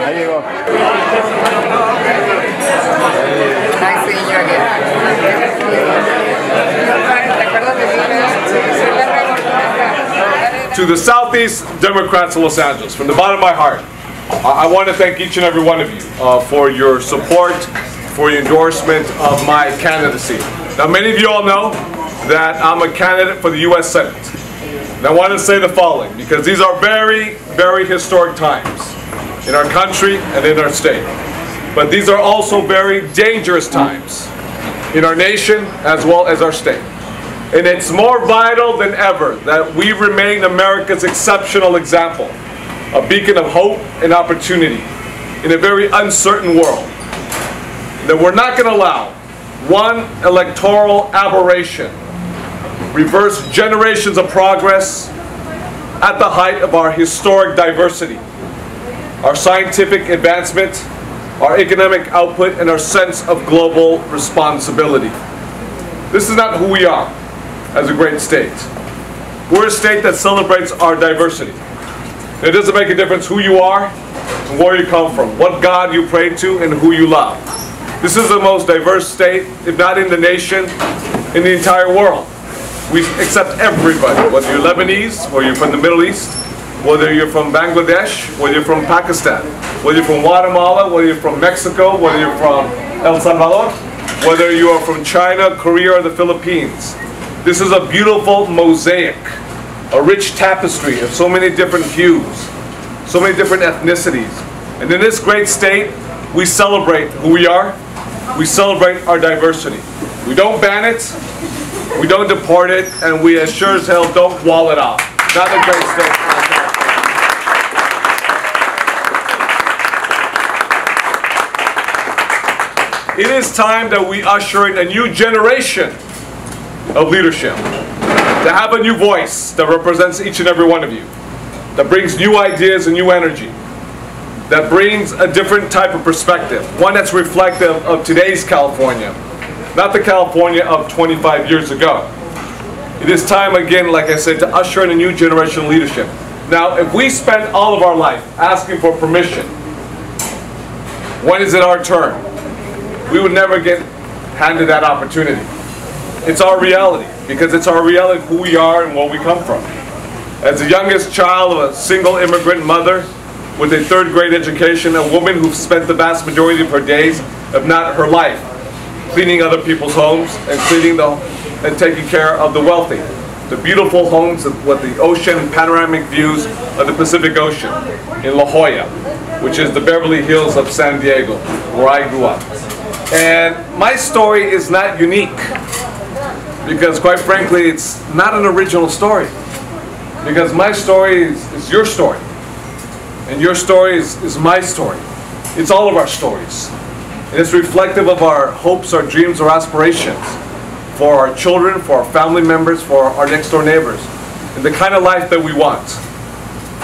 Ahí llegó. Nice seeing you again. To the Southeast Democrats of Los Angeles, from the bottom of my heart, I want to thank each and every one of you for your support, for your endorsement of my candidacy. Now, many of you all know that I'm a candidate for the U.S. Senate. And I want to say the following, because these are very, very historic times in our country and in our state. But these are also very dangerous times in our nation as well as our state. And it's more vital than ever that we remain America's exceptional example, a beacon of hope and opportunity in a very uncertain world. That we're not going to allow one electoral aberration reverse generations of progress at the height of our historic diversity, our scientific advancement, our economic output, and our sense of global responsibility. This is not who we are as a great state. We're a state that celebrates our diversity. It doesn't make a difference who you are and where you come from, what God you pray to, and who you love. This is the most diverse state, if not in the nation, in the entire world. We accept everybody, whether you're Lebanese, or you're from the Middle East, whether you're from Bangladesh, whether you're from Pakistan, whether you're from Guatemala, whether you're from Mexico, whether you're from El Salvador, whether you are from China, Korea, or the Philippines. This is a beautiful mosaic, a rich tapestry of so many different hues, so many different ethnicities. And in this great state, we celebrate who we are, we celebrate our diversity. We don't ban it, we don't deport it, and we as sure as hell don't wall it off. Not a great state. It is time that we usher in a new generation of leadership, to have a new voice that represents each and every one of you, that brings new ideas and new energy, that brings a different type of perspective, one that's reflective of today's California, not the California of 25 years ago. It is time again, like I said, to usher in a new generation of leadership. Now, if we spend all of our life asking for permission, when is it our turn? We would never get handed that opportunity. It's our reality, because it's our reality of who we are and where we come from. As the youngest child of a single immigrant mother with a third-grade education, a woman who spent the vast majority of her days, if not her life, cleaning other people's homes and and taking care of the wealthy. The beautiful homes with the ocean and panoramic views of the Pacific Ocean in La Jolla, which is the Beverly Hills of San Diego, where I grew up. And my story is not unique, because quite frankly, it's not an original story. Because my story is your story. And your story is my story. It's all of our stories. And it's reflective of our hopes, our dreams, our aspirations for our children, for our family members, for our next door neighbors, and the kind of life that we want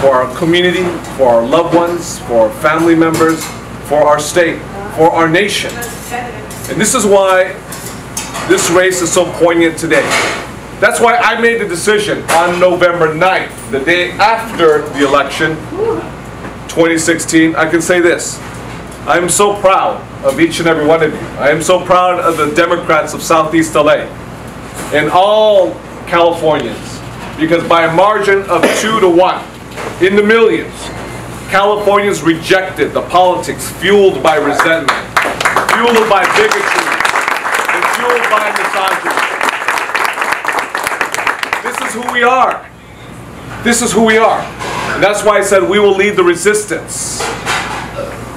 for our community, for our loved ones, for our family members, for our state, for our nation. And this is why this race is so poignant today. That's why I made the decision on November 9th, the day after the election, 2016. I can say this: I am so proud of each and every one of you. I am so proud of the Democrats of Southeast LA and all Californians, because by a margin of 2-1, in the millions, Californians rejected the politics fueled by resentment, fueled by bigotry, and fueled by misogyny. This is who we are. This is who we are. And that's why I said we will lead the resistance.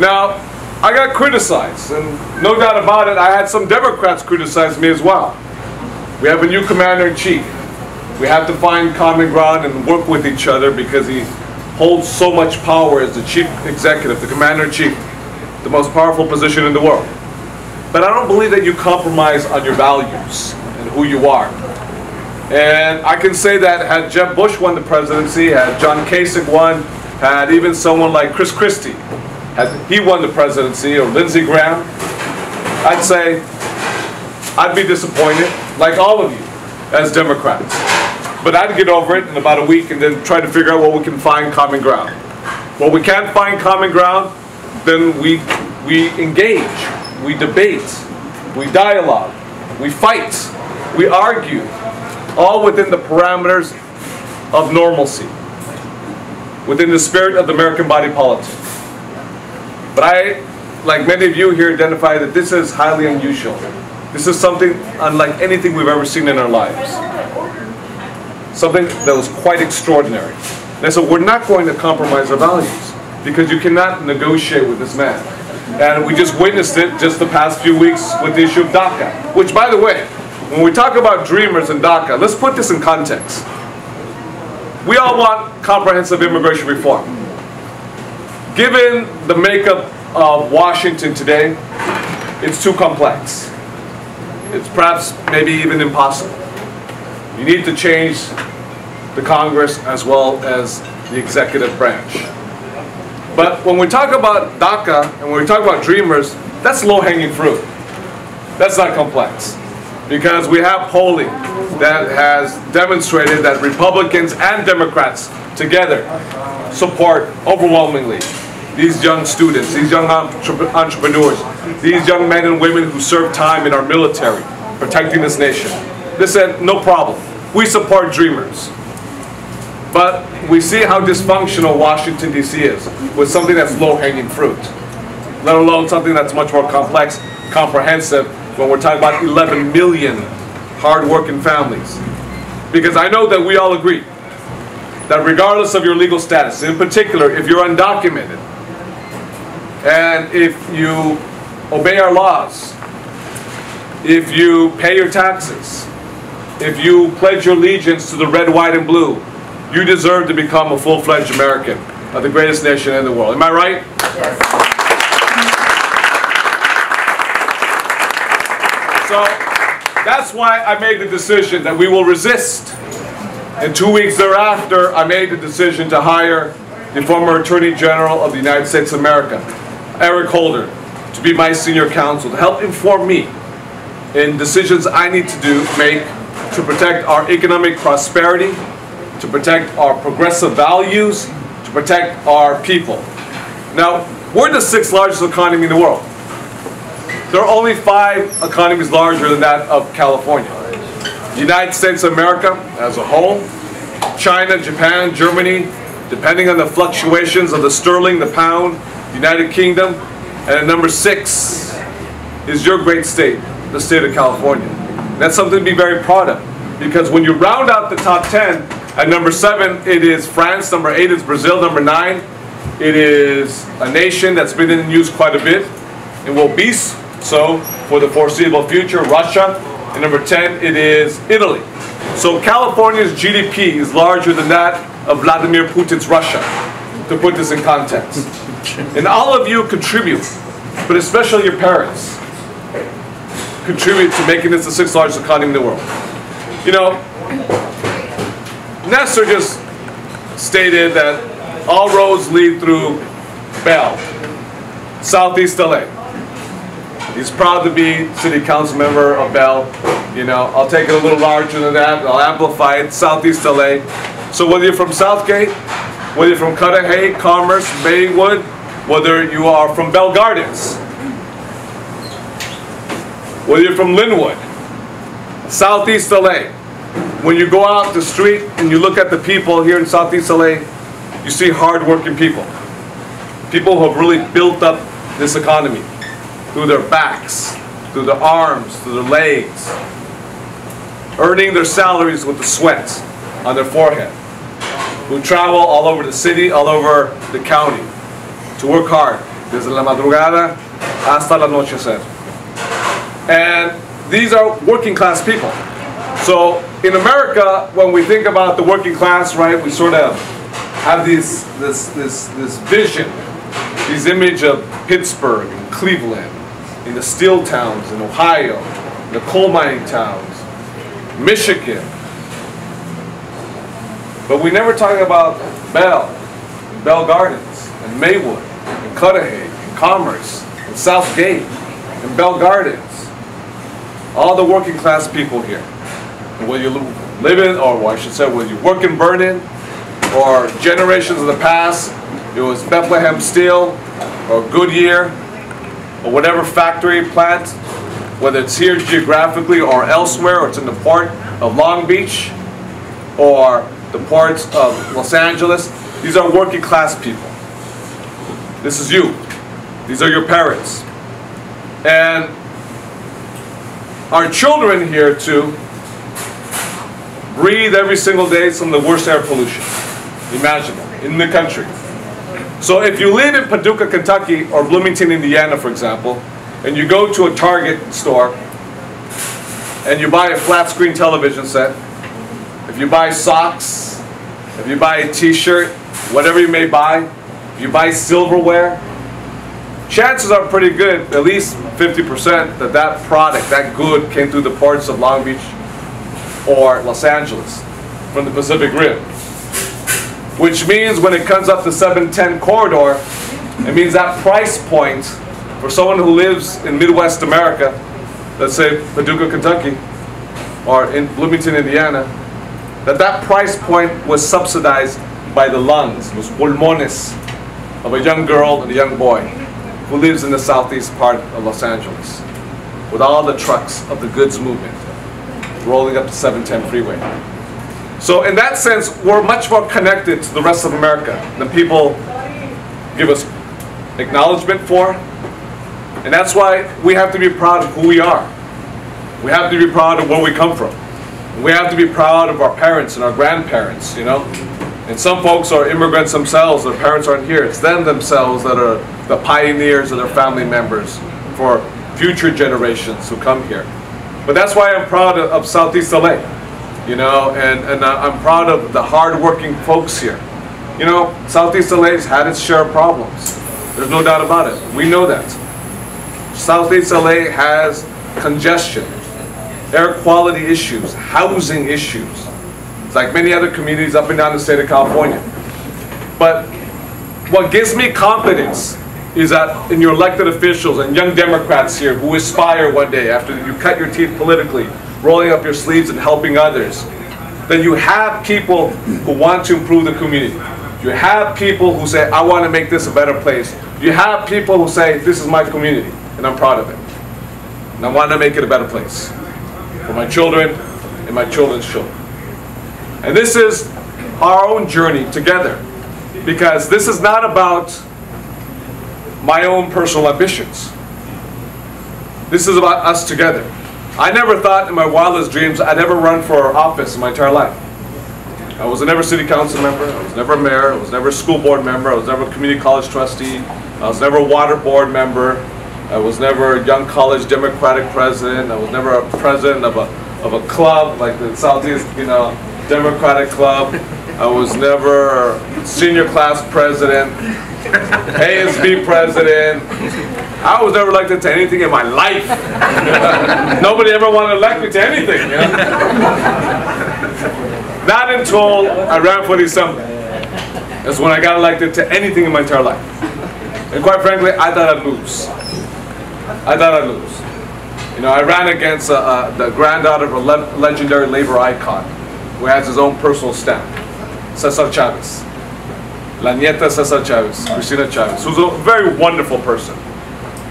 Now, I got criticized, and no doubt about it, I had some Democrats criticize me as well. We have a new commander-in-chief. We have to find common ground and work with each other, because he holds so much power as the chief executive, the commander-in-chief, the most powerful position in the world. But I don't believe that you compromise on your values and who you are. And I can say that had Jeb Bush won the presidency, had John Kasich won, had even someone like Chris Christie he won the presidency, or Lindsey Graham, I'd say I'd be disappointed, like all of you, as Democrats. But I'd get over it in about a week and then try to figure out where we can find common ground. Where we can't find common ground, then we engage, we debate, we dialogue, we fight, we argue, all within the parameters of normalcy, within the spirit of the American body politic. But I, like many of you here, identify that this is highly unusual. This is something unlike anything we've ever seen in our lives. Something that was quite extraordinary. And so we're not going to compromise our values, because you cannot negotiate with this man. And we just witnessed it just the past few weeks with the issue of DACA. Which, by the way, when we talk about dreamers and DACA, let's put this in context. We all want comprehensive immigration reform. Given the makeup of Washington today, it's too complex. It's perhaps maybe even impossible. You need to change the Congress as well as the executive branch. But when we talk about DACA and when we talk about dreamers, that's low-hanging fruit. That's not complex. Because we have polling that has demonstrated that Republicans and Democrats together support overwhelmingly these young students, these young entrepreneurs, these young men and women who serve time in our military, protecting this nation. They said, no problem. We support dreamers. But we see how dysfunctional Washington, D.C. is with something that's low-hanging fruit, let alone something that's much more complex, comprehensive, when we're talking about 11 million hard-working families. Because I know that we all agree that regardless of your legal status, in particular, if you're undocumented, and if you obey our laws, if you pay your taxes, if you pledge your allegiance to the red, white, and blue, you deserve to become a full-fledged American of the greatest nation in the world. Am I right? Yes. So that's why I made the decision that we will resist. And 2 weeks thereafter, I made the decision to hire the former Attorney General of the United States of America, Eric Holder, to be my senior counsel, to help inform me in decisions I need to make to protect our economic prosperity, to protect our progressive values, to protect our people. Now, we're the 6th largest economy in the world. There are only 5 economies larger than that of California. The United States of America as a whole, China, Japan, Germany, depending on the fluctuations of the sterling, the pound, the United Kingdom, and at number 6 is your great state, the state of California. And that's something to be very proud of, because when you round out the top 10, at number 7 it is France, number 8 is Brazil, number 9 it is a nation that's been in the news quite a bit and will be so for the foreseeable future, Russia, and number 10 it is Italy. So California's GDP is larger than that of Vladimir Putin's Russia, to put this in context. And all of you contribute, but especially your parents, contribute to making this the 6th largest economy in the world. You know, Nestor just stated that all roads lead through Bell, Southeast LA. He's proud to be city council member of Bell. You know, I'll take it a little larger than that. I'll amplify it, Southeast LA. So whether you're from Southgate, whether you're from Cudahy, Commerce, Maywood, whether you are from Bell Gardens, whether you're from Linwood, Southeast LA, when you go out the street and you look at the people here in Southeast LA, you see hard-working people. People who have really built up this economy through their backs, through their arms, through their legs, earning their salaries with the sweat on their forehead, who travel all over the city, all over the county, to work hard, desde la madrugada hasta el anochecer. And these are working class people. So in America, when we think about the working class, right, we sort of have this vision, this image of Pittsburgh and Cleveland, in the steel towns in Ohio, the coal mining towns, Michigan. But we never talk about Bell Gardens, and Maywood, in Cudahy, in Commerce, in Southgate, in Bell Gardens. All the working class people here. And whether you live in, or I should say, whether you work in Vernon, or generations of the past, it was Bethlehem Steel, or Goodyear, or whatever factory plant, whether it's here geographically or elsewhere, or it's in the port of Long Beach, or the ports of Los Angeles. These are working class people. This is you. These are your parents. And our children here too breathe every single day some of the worst air pollution imaginable in the country. So if you live in Paducah, Kentucky, or Bloomington, Indiana, for example, and you go to a Target store and you buy a flat screen television set, if you buy socks, if you buy a t-shirt, whatever you may buy, if you buy silverware, chances are pretty good, at least 50%, that that product, that good, came through the ports of Long Beach or Los Angeles from the Pacific Rim. Which means when it comes up the 710 corridor, it means that price point for someone who lives in Midwest America, let's say Paducah, Kentucky, or in Bloomington, Indiana, that price point was subsidized by the lungs, los pulmones, of a young girl and a young boy who lives in the southeast part of Los Angeles, with all the trucks of the goods movement rolling up the 710 freeway. So in that sense, we're much more connected to the rest of America than people give us acknowledgement for. And that's why we have to be proud of who we are. We have to be proud of where we come from. We have to be proud of our parents and our grandparents, you know. And some folks are immigrants themselves, their parents aren't here. It's them themselves that are the pioneers of their family members for future generations who come here. But that's why I'm proud of Southeast LA. You know, and I'm proud of the hard-working folks here. You know, Southeast LA's had its share of problems. There's no doubt about it. We know that. Southeast LA has congestion, air quality issues, housing issues. It's like many other communities up and down the state of California. But what gives me confidence is that in your elected officials and young Democrats here who aspire one day, after you cut your teeth politically, rolling up your sleeves and helping others, then you have people who want to improve the community. You have people who say, I want to make this a better place. You have people who say, this is my community, and I'm proud of it. And I want to make it a better place for my children and my children's children. And this is our own journey together, because this is not about my own personal ambitions. This is about us together. I never thought in my wildest dreams I'd ever run for office in my entire life. I was never a city council member, I was never a mayor, I was never a school board member, I was never a community college trustee, I was never a water board member, I was never a young college Democratic president, I was never a president of a club like the Southeast, you know, Democratic Club. I was never a senior class president, ASB president. I was never elected to anything in my life. Nobody ever wanted to elect me to anything. You know? Not until I ran for the assembly. That's when I got elected to anything in my entire life. And quite frankly, I thought I'd lose. I thought I'd lose. You know, I ran against the granddaughter of a legendary labor icon who has his own personal stamp, Cesar Chavez. La nieta Cesar Chavez, Cristina Chavez, who's a very wonderful person.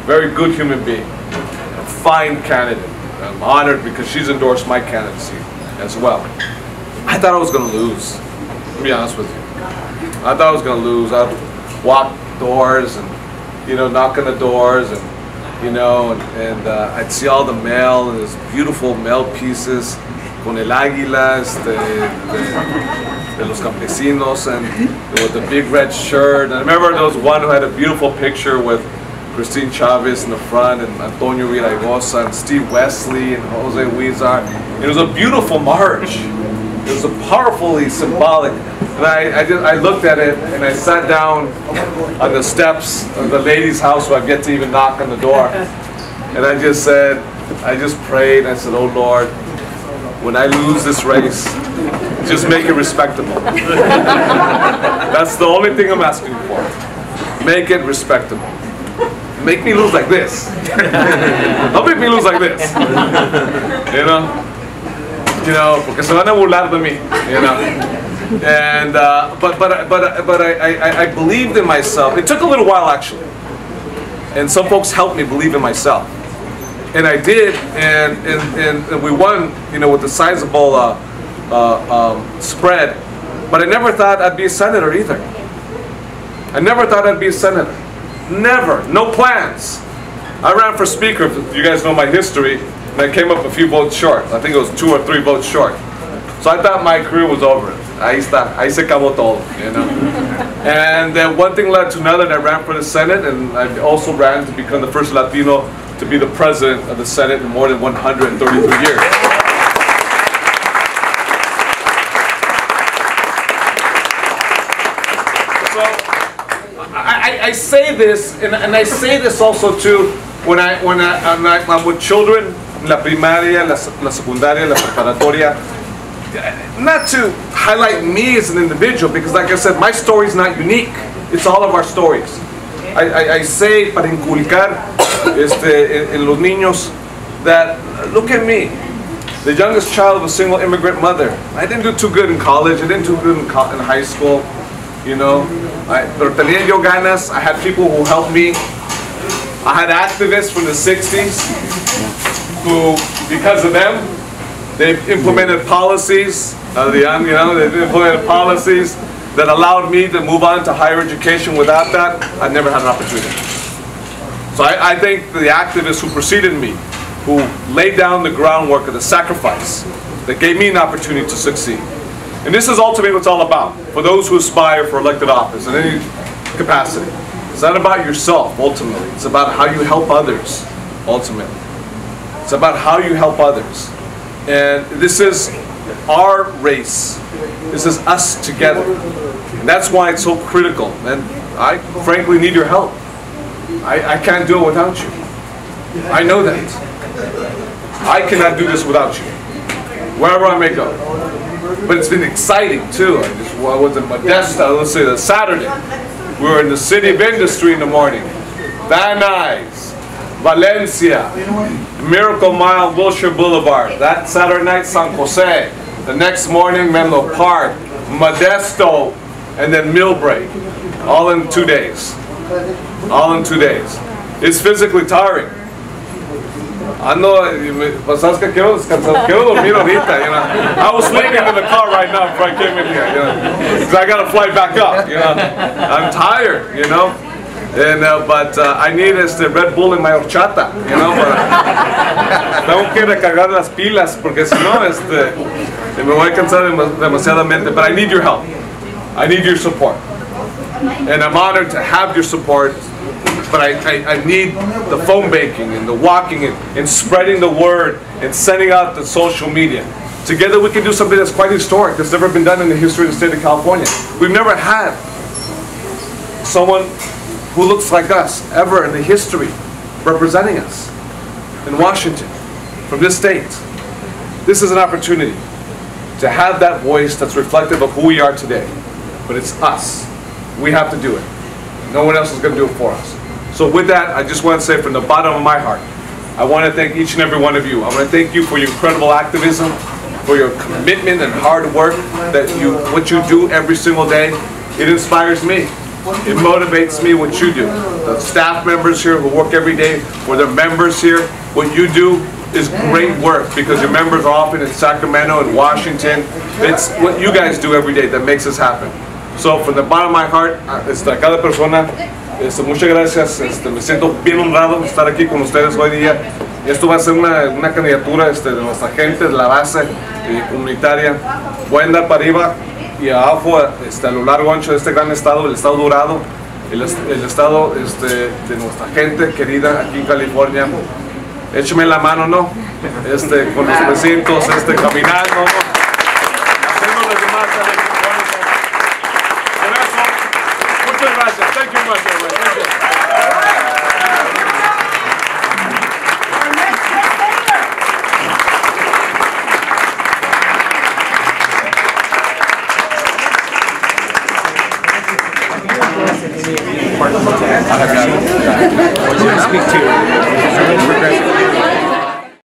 Very good human being, a fine candidate. I'm honored because she's endorsed my candidacy as well. I thought I was going to lose, to be honest with you. I thought I was going to lose. I'd walk doors and, you know, knock on the doors and, you know, and I'd see all the mail and these beautiful mail pieces con el águila de los campesinos and with the big red shirt. And I remember there was one who had a beautiful picture with Christine Chavez in the front, and Antonio Villaraigosa, and Steve Wesley, and Jose Huizar. It was a beautiful march. It was a powerfully symbolic. And I looked at it, and I sat down on the steps of the lady's house who I've yet to even knock on the door. And I just said, I just prayed, I said, oh Lord, when I lose this race, just make it respectable. That's the only thing I'm asking for. Make it respectable. Make me lose like this. Don't make me lose like this. You know, porque se van a burlar de mí. You know, and but I believed in myself. It took a little while actually, and some folks helped me believe in myself, and I did, and we won. You know, with a sizable spread. But I never thought I'd be a senator either. I never thought I'd be a senator. Never. No plans. I ran for speaker. You guys know my history. And I came up a few votes short. I think it was 2 or 3 votes short. So I thought my career was over. Ahí está. Ahí se acabó todo. You know. And then one thing led to another, and I ran for the Senate. And I also ran to become the first Latino to be the president of the Senate in more than 133 years. I say this, and I say this also too, when I'm with children, la primaria, la secundaria, la preparatoria, not to highlight me as an individual, because like I said, my story is not unique. It's all of our stories. I say para inculcar en los niños that, look at me, the youngest child of a single immigrant mother. I didn't do too good in college, I didn't do good in high school, you know. Pero tenía yo ganas. I had people who helped me. I had activists from the 60s who, because of them, they've implemented policies. They've implemented policies that allowed me to move on to higher education. Without that, I never had an opportunity. So I think the activists who preceded me, who laid down the groundwork of the sacrifice, that gave me an opportunity to succeed. And this is ultimately what it's all about, for those who aspire for elected office in any capacity. It's not about yourself, ultimately. It's about how you help others, ultimately. It's about how you help others. And this is our race. This is us together. And that's why it's so critical. And I frankly need your help. I can't do it without you. I know that. I cannot do this without you, wherever I may go. But it's been exciting too. I was in Modesto, let's say the Saturday. We were in the City of Industry in the morning. Van Nuys, Valencia, Miracle Mile, Wilshire Boulevard. That Saturday night, San Jose. The next morning, Menlo Park, Modesto, and then Millbrae. All in 2 days. All in 2 days. It's physically tiring. Sabes que quiero descansar, quiero dormir ahorita, you know. I was sleeping in the car right now before I came in here, you know, because I got to fly back up, you know. I'm tired, you know, and but I need Red Bull in my horchata, you know. Tengo que recargar las pilas porque si no, me voy a cansar demasiadamente. But I need your help. I need your support, and I'm honored to have your support. But I need the phone banking and the walking and spreading the word and sending out the social media. Together we can do something that's quite historic, that's never been done in the history of the state of California. We've never had someone who looks like us ever in the history representing us in Washington from this state. This is an opportunity to have that voice that's reflective of who we are today. But it's us. We have to do it. No one else is going to do it for us. So with that, I just want to say from the bottom of my heart, I want to thank each and every one of you. I want to thank you for your incredible activism, for your commitment and hard work, what you do every single day. It inspires me. It motivates me what you do. The staff members here who work every day, or the members here, what you do is great work because your members are often in Sacramento and Washington. It's what you guys do every day that makes this happen. So from the bottom of my heart, a cada persona, muchas gracias. Me siento bien honrado de estar aquí con ustedes hoy día. Esto va a ser una candidatura de nuestra gente, de la base comunitaria. Voy a andar para arriba y abajo, a lo largo ancho de este gran estado, el estado dorado, el estado de nuestra gente querida aquí en California. Écheme la mano, ¿no? Con los precintos, caminando, ¿no? Haciendo los demás. Por eso, muchas gracias. Thank you much, everybody. Thank you. I'll have you speak to